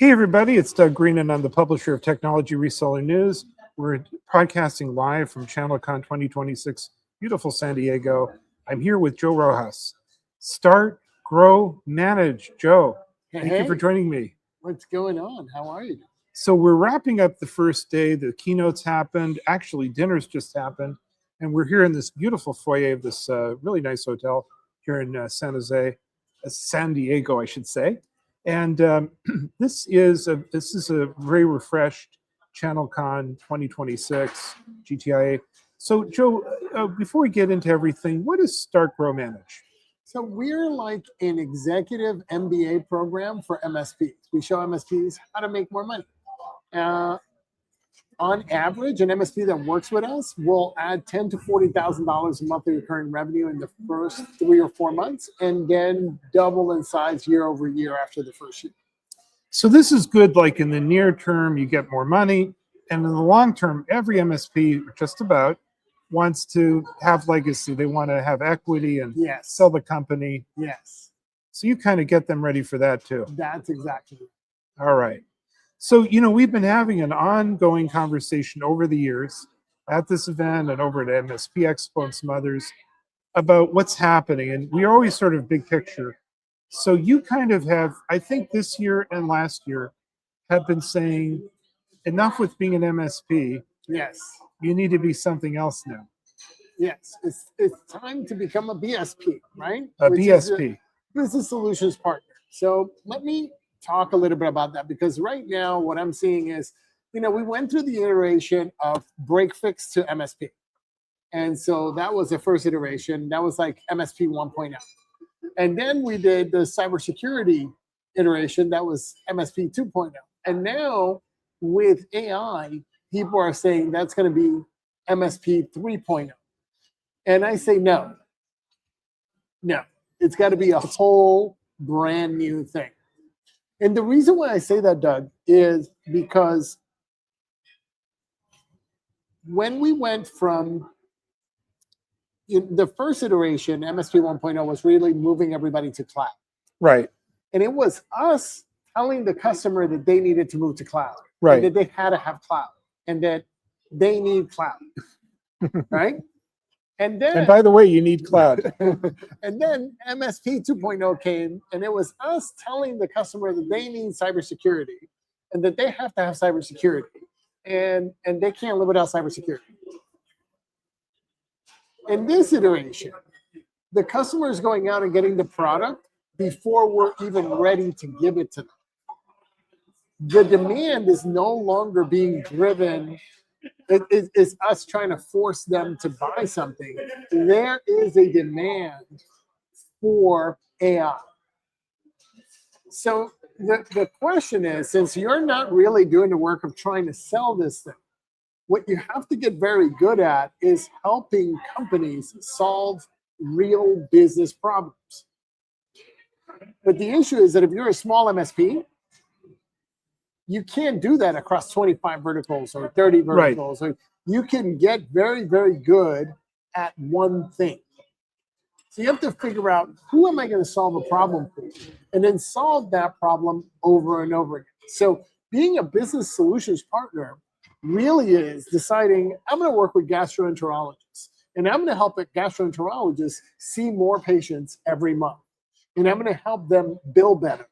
Hey everybody, it's Doug Green and I'm the publisher of Technology Reseller News. We're podcasting live from ChannelCon 2026, beautiful San Diego. I'm here with Joe Rojas. Start, grow, manage. Joe, thank you for joining me. What's going on? How are you? So we're wrapping up the first day. The keynotes happened. Actually, dinner's just happened. And we're here in this beautiful foyer of this really nice hotel here in San Diego, I should say. And this is a very refreshed ChannelCon 2026 GTIA. So Joe, before we get into everything, what is Start, Grow, Manage? So we're like an executive MBA program for MSPs. We show MSPs how to make more money. On average, an MSP that works with us will add $10,000 to $40,000 in monthly recurring revenue in the first 3 or 4 months, and then double in size year over year after the first year. So this is good. Like in the near term, you get more money, and in the long term, every MSP just about wants to have legacy. They want to have equity and sell the company. Yes. So you kind of get them ready for that too. That's exactly it. All right. So, we've been having an ongoing conversation over the years at this event and over at MSP Expo and some others about what's happening. And we always sort of big picture. So you kind of have, I think this year and last year, have been saying enough with being an MSP. Yes. You need to be something else now. Yes. It's time to become a BSP, right? Which BSP. Business Solutions Partner. So let me talk a little bit about that, because right now what I'm seeing is, we went through the iteration of break fix to MSP. And so that was the first iteration. That was like MSP 1.0. And then we did the cybersecurity iteration. That was MSP 2.0. And now with AI, people are saying that's going to be MSP 3.0. And I say, no, it's got to be a whole brand new thing. And the reason why I say that, Doug, is because when we went from the first iteration, MSP 1.0 was really moving everybody to cloud. Right. And it was us telling the customer that they needed to move to cloud. Right. And that they had to have cloud. And that they need cloud. Right? And by the way, you need cloud. And then MSP 2.0 came, and it was us telling the customer that they need cybersecurity and that they have to have cybersecurity, and they can't live without cybersecurity. In this iteration, the customer is going out and getting the product before we're even ready to give it to them. The demand is no longer being driven. It's us trying to force them to buy something. There is a demand for AI. So the question is, since you're not really doing the work of trying to sell this thing, what you have to get very good at is helping companies solve real business problems. But the issue is that if you're a small MSP, you can't do that across 25 verticals or 30 verticals. Right. You can get very, very good at one thing. So you have to figure out, who am I going to solve a problem for? And then solve that problem over and over again. So being a business solutions partner really is deciding, I'm going to work with gastroenterologists, and I'm going to help gastroenterologists see more patients every month. And I'm going to help them bill better.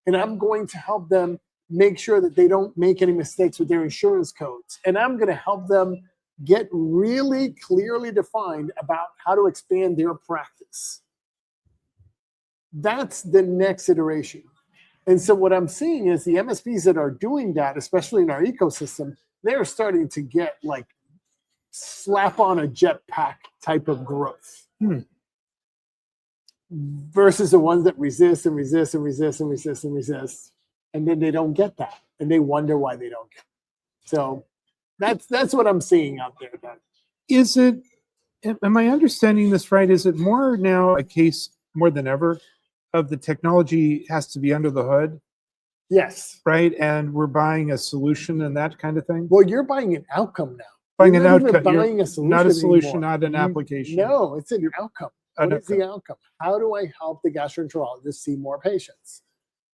And I'm going to help them make sure that they don't make any mistakes with their insurance codes. And I'm going to help them get really clearly defined about how to expand their practice. That's the next iteration. And so what I'm seeing is the MSPs that are doing that, especially in our ecosystem, they're starting to get like slap on a jetpack type of growth. Versus the ones that resist and resist and resist and resist and resist. And then they don't get that, and they wonder why they don't get it. So that's what I'm seeing out there. Is it? Am I understanding this right? Is it more now a case more than ever of the technology has to be under the hood? Yes. Right, and we're buying a solution and that kind of thing. Well, you're buying an outcome now. Buying an outcome, buying a solution, not a solution, anymore. Not an application. No, it's an outcome. What is the outcome? How do I help the gastroenterologist see more patients?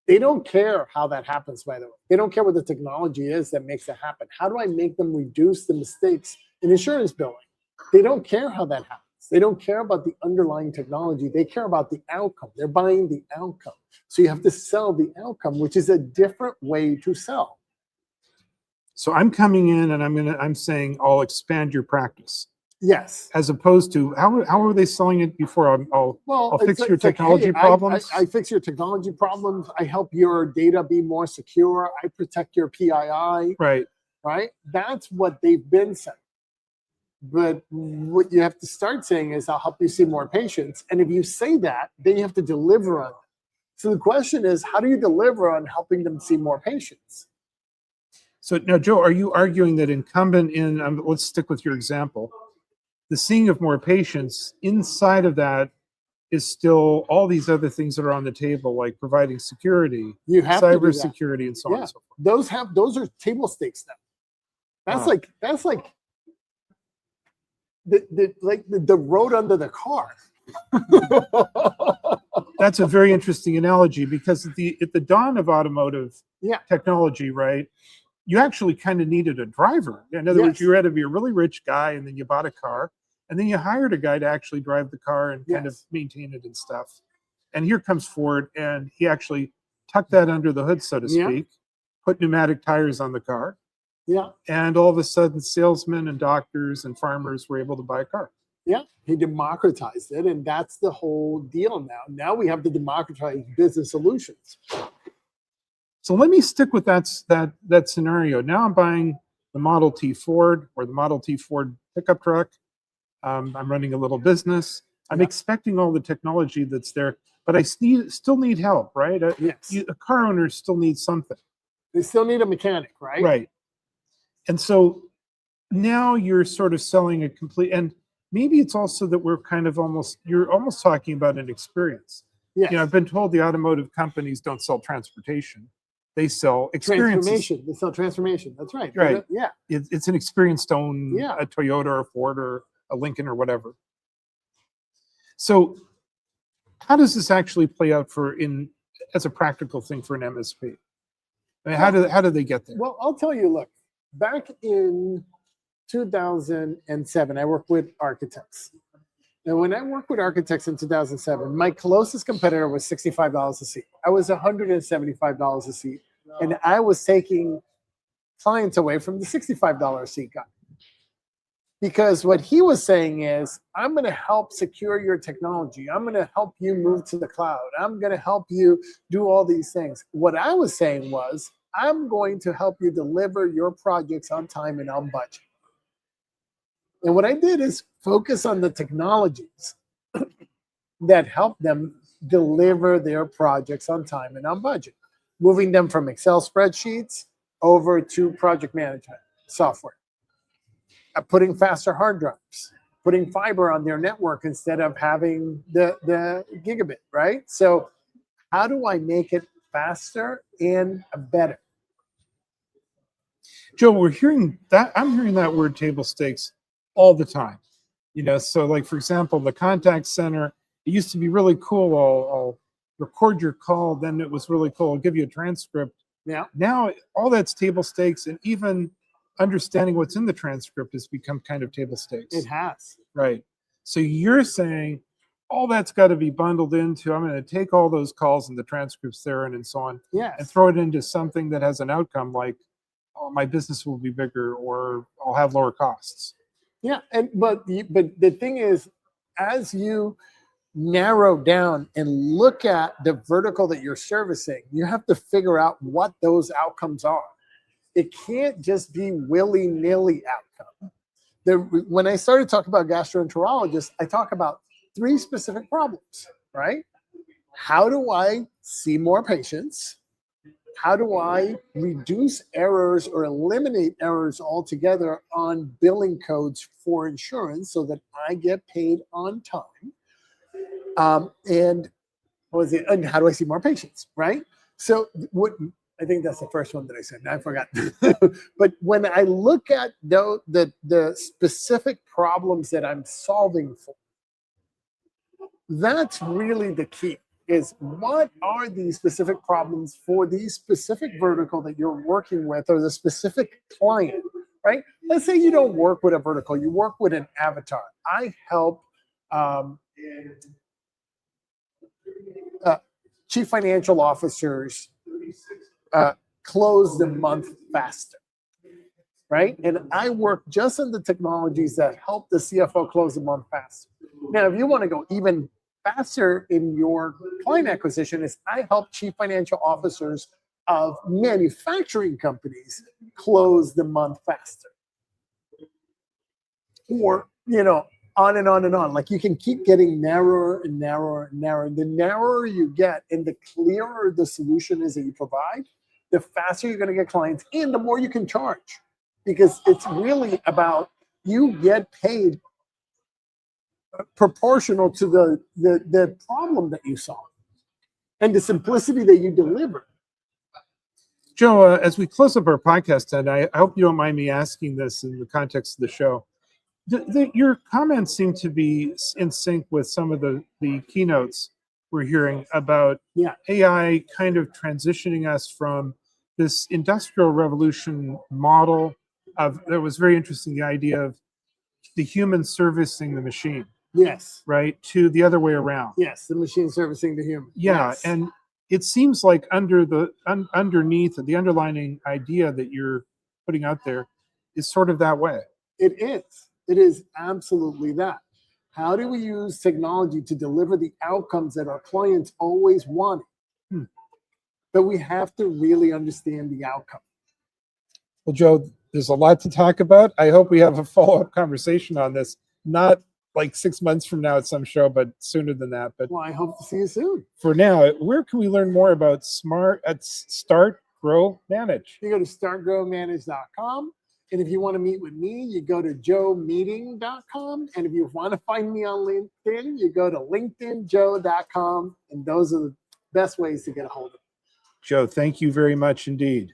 They don't care how that happens, by the way. They don't care what the technology is that makes it happen. How do I make them reduce the mistakes in insurance billing? They don't care how that happens. They don't care about the underlying technology. They care about the outcome. They're buying the outcome. So you have to sell the outcome, which is a different way to sell. So I'm coming in and I'm saying I'll expand your practice. Yes. As opposed to how are they selling it before? I'll fix your technology problems. I fix your technology problems. I help your data be more secure. I protect your PII. Right. Right. That's what they've been saying. But what you have to start saying is, I'll help you see more patients. And if you say that, then you have to deliver on it. So the question is, how do you deliver on helping them see more patients? So now, Joe, are you arguing that incumbent in, let's stick with your example, the seeing of more patients, inside of that is still all these other things that are on the table, like providing security, cybersecurity, and so on and so forth. Those are table stakes now. That's like the road under the car. That's a very interesting analogy, because at the dawn of automotive technology, right, you actually kind of needed a driver. In other words, you had to be a really rich guy, and then you bought a car, and then you hired a guy to actually drive the car and kind of maintain it and stuff. And here comes Ford, and he actually tucked that under the hood, so to speak, put pneumatic tires on the car. Yeah. And all of a sudden, salesmen and doctors and farmers were able to buy a car. Yeah, he democratized it, and that's the whole deal now. Now we have to democratize business solutions. So let me stick with that scenario. Now I'm buying the Model T Ford or the Model T Ford pickup truck. I'm running a little business. I'm expecting all the technology that's there, but I still need help, right? Yes. A car owner still needs something. They still need a mechanic, right? Right. And so now you're sort of selling a complete, and maybe it's also that you're almost talking about an experience. Yes. I've been told the automotive companies don't sell transportation. They sell experiences. Transformation. They sell transformation. That's right. Right. Yeah. It's an experience to own a Toyota or a Ford or a Lincoln or whatever. So how does this actually play out as a practical thing for an MSP? I mean, how do they get there? Well, I'll tell you, look, back in 2007, I worked with architects. And when I worked with architects in 2007, my closest competitor was $65 a seat. I was $175 a seat. And I was taking clients away from the $65 a seat guy. Because what he was saying is, I'm going to help secure your technology. I'm going to help you move to the cloud. I'm going to help you do all these things. What I was saying was, I'm going to help you deliver your projects on time and on budget. And what I did is focus on the technologies that help them deliver their projects on time and on budget, moving them from Excel spreadsheets over to project management software, putting faster hard drives, putting fiber on their network instead of having the gigabit, right? So how do I make it faster and better? Joe, I'm hearing that word table stakes all the time. So like, for example, the contact center, it used to be really cool. I'll record your call, then it was really cool. I'll give you a transcript. Yeah. Now all that's table stakes, and even understanding what's in the transcript has become kind of table stakes. It has. Right. So you're saying all that's got to be bundled into, I'm going to take all those calls and the transcripts there and so on, and throw it into something that has an outcome like, oh, my business will be bigger, or I'll have lower costs. Yeah, but the thing is, as you narrow down and look at the vertical that you're servicing, you have to figure out what those outcomes are. It can't just be willy-nilly outcome. When I started talking about gastroenterologists, I talk about 3 specific problems, right? How do I see more patients? How do I reduce errors or eliminate errors altogether on billing codes for insurance so that I get paid on time? And how do I see more patients, right? So I think that's the first one that I said. I forgot. But when I look at the specific problems that I'm solving for, that's really the key. is what are the specific problems for the specific vertical that you're working with or the specific client, right? Let's say you don't work with a vertical, you work with an avatar. I help chief financial officers close the month faster, right? And I work just on the technologies that help the CFO close the month faster. Now, if you want to go even faster in your client acquisition, is I help chief financial officers of manufacturing companies close the month faster. Or, on and on and on. Like you can keep getting narrower and narrower and narrower. The narrower you get and the clearer the solution is that you provide, the faster you're going to get clients and the more you can charge. Because it's really about you get paid proportional to the problem that you solve and the simplicity that you deliver. Joe, as we close up our podcast, and I hope you don't mind me asking this in the context of the show, your comments seem to be in sync with some of the keynotes we're hearing about AI kind of transitioning us from this industrial revolution model that was very interesting, the idea of the human servicing the machine. Yes. Right? To the other way around. Yes, the machine servicing the human. Yeah. Yes. And it seems like underneath the underlining idea that you're putting out there is sort of that way. It is. It is absolutely that. How do we use technology to deliver the outcomes that our clients always wanted? But we have to really understand the outcome. Well, Joe, there's a lot to talk about. I hope we have a follow-up conversation on this, not like 6 months from now at some show, but sooner than that. But well, I hope to see you soon. For now, where can we learn more about Start, Grow, Manage? You go to startgrowmanage.com. And if you want to meet with me, you go to joemeeting.com. And if you want to find me on LinkedIn, you go to linkedinjoe.com. And those are the best ways to get a hold of me. Joe, thank you very much indeed.